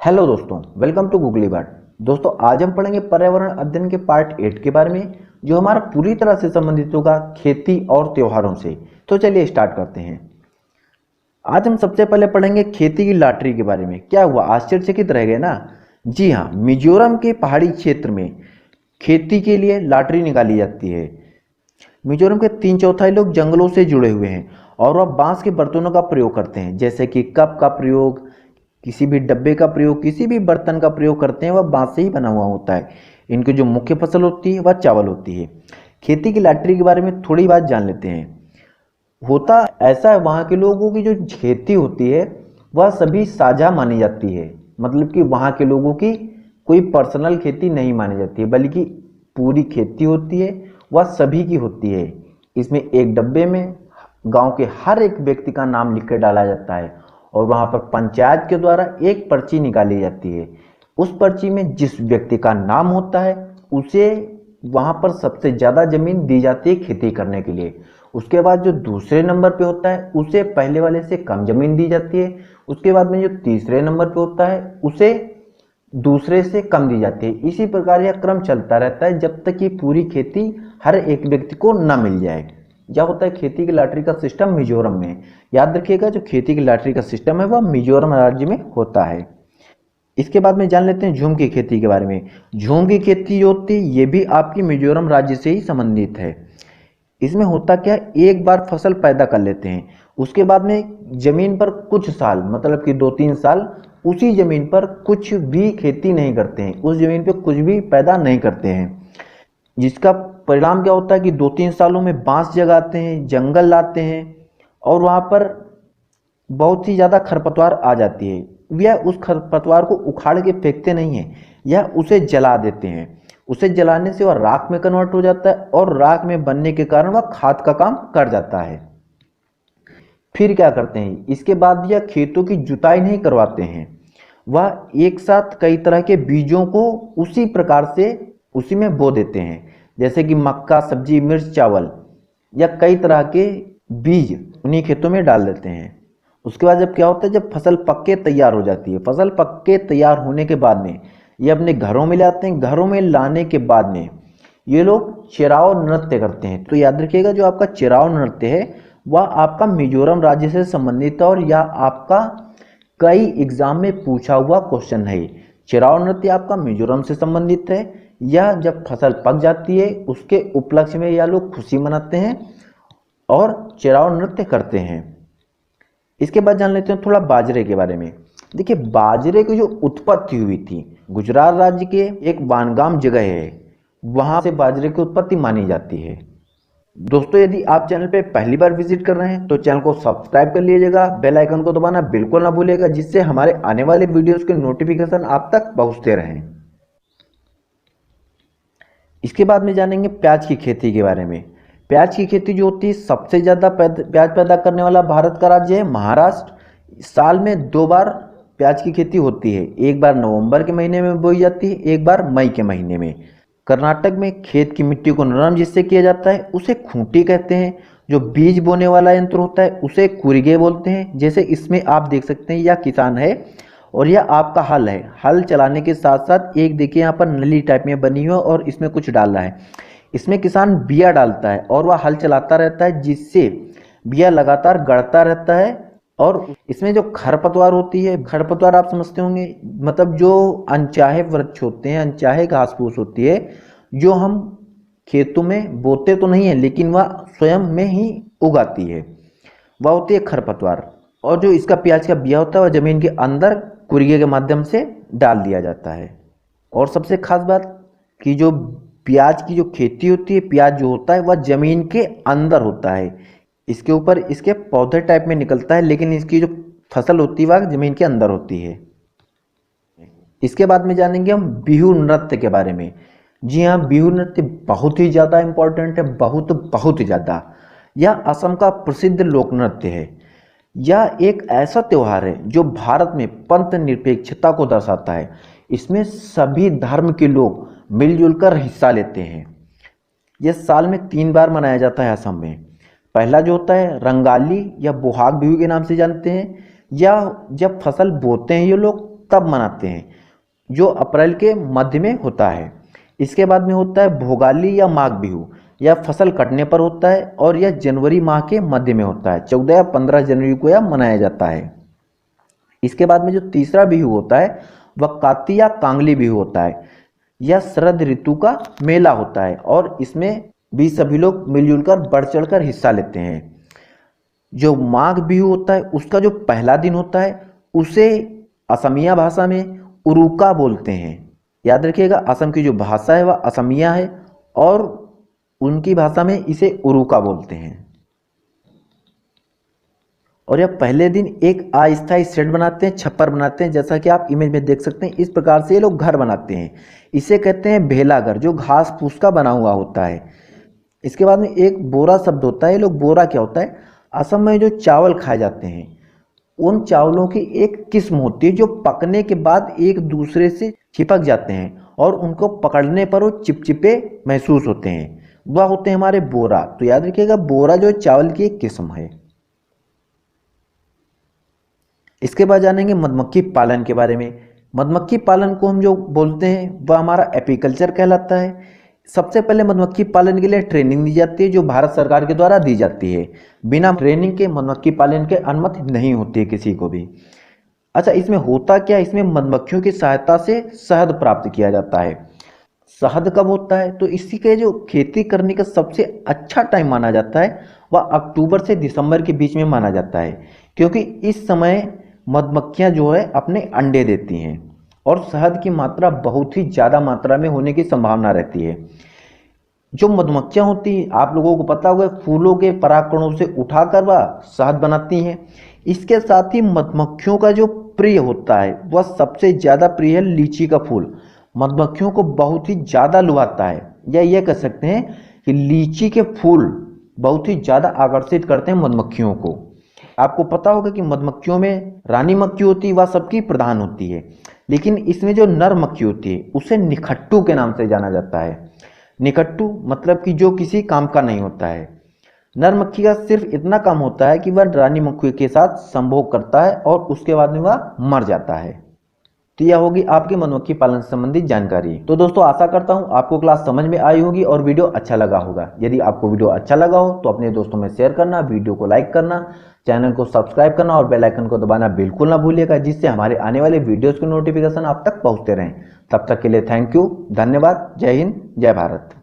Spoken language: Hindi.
हेलो दोस्तों, वेलकम टू गूगली वर्ड। दोस्तों, आज हम पढ़ेंगे पर्यावरण अध्ययन के पार्ट 8 के बारे में, जो हमारा पूरी तरह से संबंधित होगा खेती और त्योहारों से। तो चलिए स्टार्ट करते हैं। आज हम सबसे पहले पढ़ेंगे खेती की लॉटरी के बारे में। क्या हुआ, आश्चर्यचकित रह गए ना? जी हाँ, मिजोरम के पहाड़ी क्षेत्र में खेती के लिए लॉटरी निकाली जाती है। मिजोरम के 3/4 लोग जंगलों से जुड़े हुए हैं और वह बांस के बर्तनों का प्रयोग करते हैं, जैसे कि कप का प्रयोग, किसी भी डब्बे का प्रयोग, किसी भी बर्तन का प्रयोग करते हैं, वह बांस से ही बना हुआ होता है। इनकी जो मुख्य फसल होती है वह चावल होती है। खेती की लॉटरी के बारे में थोड़ी बात जान लेते हैं। होता ऐसा है, वहाँ के लोगों की जो खेती होती है वह सभी साझा मानी जाती है। मतलब कि वहाँ के लोगों की कोई पर्सनल खेती नहीं मानी जाती है, बल्कि पूरी खेती होती है वह सभी की होती है। इसमें एक डब्बे में गांव के हर एक व्यक्ति का नाम लिख कर डाला जाता है और वहाँ पर पंचायत के द्वारा एक पर्ची निकाली जाती है। उस पर्ची में जिस व्यक्ति का नाम होता है उसे वहाँ पर सबसे ज़्यादा ज़मीन दी जाती है खेती करने के लिए। उसके बाद जो दूसरे नंबर पे होता है उसे पहले वाले से कम ज़मीन दी जाती है। उसके बाद में जो तीसरे नंबर पे होता है उसे दूसरे से कम दी जाती है। इसी प्रकार यह क्रम चलता रहता है जब तक कि पूरी खेती हर एक व्यक्ति को न मिल जाए। यह होता है खेती की लॉटरी का सिस्टम मिजोरम में। याद रखिएगा, जो खेती की लॉटरी का सिस्टम है वह मिजोरम राज्य में होता है। इसके बाद में जान लेते हैं झूम की खेती के बारे में। झूम की खेती जो होती है ये भी आपकी मिजोरम राज्य से ही संबंधित है। इसमें होता क्या है, एक बार फसल पैदा कर लेते हैं, उसके बाद में जमीन पर कुछ साल, मतलब कि 2-3 साल उसी जमीन पर कुछ भी खेती नहीं करते हैं, उस जमीन पर कुछ भी पैदा नहीं करते हैं। जिसका परिणाम क्या होता है कि 2-3 सालों में बांस जगाते हैं, जंगल लाते हैं और वहाँ पर बहुत ही ज़्यादा खरपतवार आ जाती है। यह उस खरपतवार को उखाड़ के फेंकते नहीं हैं, यह उसे जला देते हैं। उसे जलाने से वह राख में कन्वर्ट हो जाता है और राख में बनने के कारण वह खाद का काम कर जाता है। फिर क्या करते हैं, इसके बाद यह खेतों की जुताई नहीं करवाते हैं, वह एक साथ कई तरह के बीजों को उसी प्रकार से उसी में बो देते हैं, जैसे कि मक्का, सब्जी, मिर्च, चावल, या कई तरह के बीज उन्हीं खेतों में डाल देते हैं। उसके बाद जब क्या होता है, जब फसल पक के तैयार हो जाती है, फसल पक के तैयार होने के बाद में ये अपने घरों में लाते हैं। घरों में लाने के बाद में ये लोग चिराव नृत्य करते हैं। तो याद रखिएगा, जो आपका चिराव नृत्य है वह आपका मिजोरम राज्य से संबंधित है और यह आपका कई एग्जाम में पूछा हुआ क्वेश्चन है। चिराव नृत्य आपका मिजोरम से संबंधित है। यह जब फसल पक जाती है उसके उपलक्ष्य में यह लोग खुशी मनाते हैं और चिराव नृत्य करते हैं। इसके बाद जान लेते हैं थोड़ा बाजरे के बारे में। देखिए, बाजरे की जो उत्पत्ति हुई थी, गुजरात राज्य के एक वानगाम जगह है, वहां से बाजरे की उत्पत्ति मानी जाती है। दोस्तों, यदि आप चैनल पे पहली बार विजिट कर रहे हैं तो चैनल को सब्सक्राइब कर लीजिएगा, बेल आइकन को दबाना बिल्कुल ना भूलिएगा, जिससे हमारे आने वाले वीडियोस के नोटिफिकेशन आप तक पहुंचते रहें। इसके बाद में जानेंगे प्याज की खेती के बारे में। प्याज की खेती जो होती है, सबसे ज़्यादा प्याज पैदा करने वाला भारत का राज्य है महाराष्ट्र। साल में 2 बार प्याज की खेती होती है, एक बार नवंबर के महीने में बोई जाती है, एक बार मई के महीने में। कर्नाटक में खेत की मिट्टी को नरम जिससे किया जाता है उसे खूंटी कहते हैं। जो बीज बोने वाला यंत्र होता है उसे कुरिगे बोलते हैं। जैसे इसमें आप देख सकते हैं, यह किसान है और यह आपका हल है। हल चलाने के साथ साथ एक देखिए यहाँ पर नली टाइप में बनी हुई है और इसमें कुछ डाला है। इसमें किसान बिया डालता है और वह हल चलाता रहता है, जिससे बिया लगातार गड़ता रहता है। और इसमें जो खरपतवार होती है, खरपतवार आप समझते होंगे, मतलब जो अनचाहे वृक्ष होते हैं, अनचाहे घास फूस होती है, जो हम खेतों में बोते तो नहीं है लेकिन वह स्वयं में ही उगाती है, वह होती है खरपतवार। और जो इसका प्याज का बिया होता है वह जमीन के अंदर कुरिगे के माध्यम से डाल दिया जाता है। और सबसे खास बात कि जो प्याज की जो खेती होती है, प्याज जो होता है वह जमीन के अंदर होता है, इसके ऊपर इसके पौधे टाइप में निकलता है, लेकिन इसकी जो फसल होती है वह जमीन के अंदर होती है। इसके बाद में जानेंगे हम बिहू नृत्य के बारे में। जी हाँ, बिहू नृत्य बहुत ही ज़्यादा इम्पोर्टेंट है, बहुत ही ज़्यादा। यह असम का प्रसिद्ध लोक नृत्य है। यह एक ऐसा त्यौहार है जो भारत में पंथ निरपेक्षता को दर्शाता है। इसमें सभी धर्म के लोग मिलजुल कर हिस्सा लेते हैं। यह साल में 3 बार मनाया जाता है असम में। पहला जो होता है रंगाली या बोहाग बिहू के नाम से जानते हैं, या जब फसल बोते हैं ये लोग तब मनाते हैं, जो अप्रैल के मध्य में होता है। इसके बाद में होता है भोगाली या माघ बिहू, यह फसल कटने पर होता है और यह जनवरी माह के मध्य में होता है। 14 या 15 जनवरी को यह मनाया जाता है। इसके बाद में जो तीसरा बिहू होता है वह काती या कांगली बिहू होता है। यह शरद ऋतु का मेला होता है और इसमें भी सभी लोग मिलजुल कर बढ़ चढ़ कर हिस्सा लेते हैं। जो माघ बिहू होता है उसका जो पहला दिन होता है उसे असमिया भाषा में उरुका बोलते हैं। याद रखिएगा, असम की जो भाषा है वह असमिया है और उनकी भाषा में इसे उरुका बोलते हैं। और यह पहले दिन एक अस्थायी शेड बनाते हैं, छप्पर बनाते हैं, जैसा कि आप इमेज में देख सकते हैं। इस प्रकार से ये लोग घर बनाते हैं। इसे कहते हैं भेला घर, जो घास फूस का बना हुआ होता है। इसके बाद में एक बोरा शब्द होता है। ये लोग बोरा क्या होता है, असम में जो चावल खाए जाते हैं उन चावलों की एक किस्म होती है जो पकने के बाद एक दूसरे से चिपक जाते हैं और उनको पकड़ने पर वो चिपचिपे महसूस होते हैं, वह होते हैं हमारे बोरा। तो याद रखिएगा, बोरा जो चावल की एक किस्म है। इसके बाद जानेंगे मधुमक्खी पालन के बारे में। मधुमक्खी पालन को हम जो बोलते हैं वह हमारा एपीकल्चर कहलाता है। सबसे पहले मधुमक्खी पालन के लिए ट्रेनिंग दी जाती है, जो भारत सरकार के द्वारा दी जाती है। बिना ट्रेनिंग के मधुमक्खी पालन के अनुमति नहीं होती है किसी को भी। अच्छा, इसमें होता क्या, इसमें मधुमक्खियों की सहायता से शहद प्राप्त किया जाता है। शहद कब होता है, तो इसी के जो खेती करने का सबसे अच्छा टाइम माना जाता है वह अक्टूबर से दिसंबर के बीच में माना जाता है, क्योंकि इस समय मधुमक्खियां जो है अपने अंडे देती हैं और शहद की मात्रा बहुत ही ज़्यादा मात्रा में होने की संभावना रहती है। जो मधुमक्खियां होती हैं, आप लोगों को पता होगा, फूलों के परागकणों से उठाकर वह शहद बनाती हैं। इसके साथ ही मधुमक्खियों का जो प्रिय होता है वह सबसे ज़्यादा प्रिय है लीची का फूल। मधुमक्खियों को बहुत ही ज़्यादा लुभाता है, या यह कह सकते हैं कि लीची के फूल बहुत ही ज़्यादा आकर्षित करते हैं मधुमक्खियों को। आपको पता होगा कि मधुमक्खियों में रानी मक्खी होती है, वह सबकी प्रधान होती है, लेकिन इसमें जो नर मक्खी होती है उसे निखट्टू के नाम से जाना जाता है। निखट्टू मतलब कि जो किसी काम का नहीं होता है। नर मक्खी का सिर्फ इतना काम होता है कि वह रानी मक्खी के साथ संभोग करता है और उसके बाद में वह मर जाता है। तो यह होगी आपकी मधुमक्खी पालन से संबंधित जानकारी। तो दोस्तों, आशा करता हूं आपको क्लास समझ में आई होगी और वीडियो अच्छा लगा होगा। यदि आपको वीडियो अच्छा लगा हो तो अपने दोस्तों में शेयर करना, वीडियो को लाइक करना, चैनल को सब्सक्राइब करना और बेल आइकन को दबाना बिल्कुल ना भूलिएगा, जिससे हमारे आने वाले वीडियोस के नोटिफिकेशन आप तक पहुंचते रहें। तब तक के लिए थैंक यू, धन्यवाद, जय हिंद, जय भारत।